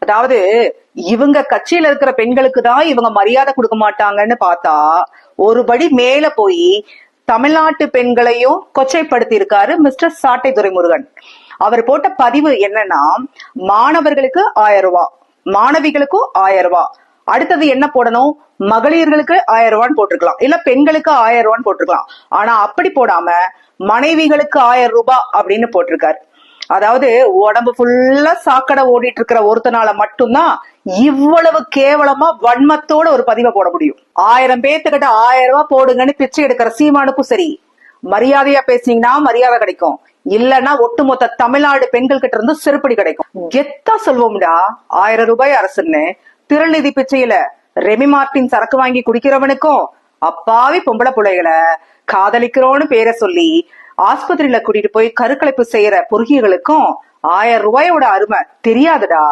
அதாவது இவங்க கட்சியில இருக்கிற பெண்களுக்கு தான் இவங்க மரியாதை கொடுக்க மாட்டாங்கன்னு பார்த்தா ஒருபடி மேல போய் தமிழ்நாட்டு பெண்களையும் கொச்சைப்படுத்தி இருக்காரு மிஸ்டர் சாட்டை துரைமுருகன். அவர் போட்ட பதிவு என்னன்னா, மாணவர்களுக்கு 1000 ரூபாய், மாணவிகளுக்கும் 1000 ரூபாய், அடுத்தது என்ன போடணும், மகளிர்களுக்கு 1000 ரூபான்னு போட்டிருக்கலாம், இல்ல பெண்களுக்கு 1000 ரூபான்னு போட்டிருக்கலாம். ஆனா அப்படி போடாம மனைவிகளுக்கு 1000 ரூபாய் அப்படின்னு போட்டிருக்காரு. அதாவது உடம்பு ஃபுல்லா சாக்கடை ஓடிட்டு இருக்கிற ஒருத்தனால மட்டும்தான் இவ்வளவு கேவலமா வன்மத்தோட ஒரு பதிவை போட முடியும். 1000 பேத்துக்கிட்ட 1000 ரூபாய் போடுங்கன்னு பிச்சை எடுக்கிற சீமானுக்கும் சரி, மரியாதையா பேசினீங்கன்னா மரியாதை கிடைக்கும், இல்லன்னா ஒட்டுமொத்த தமிழ்நாடு பெண்கள் கிட்ட இருந்து செருப்படி கிடைக்கும். கெத்தா சொல்வோம்டா 1000 ரூபாய் அரசுன்னு. திரள்நிதி பிச்சையில ரெமி மார்டின் சரக்கு வாங்கி குடிக்கிறவனுக்கும், அப்பாவி பொம்பளை பிள்ளைகளை காதலிக்கிறோன்னு பேரை சொல்லி ஆஸ்பத்திரியில கூட்டிட்டு போய் கருக்கலைப்பு செய்யற பொறுகிகளுக்கும் 1000 ரூபாயோட அருமை தெரியாதுடா.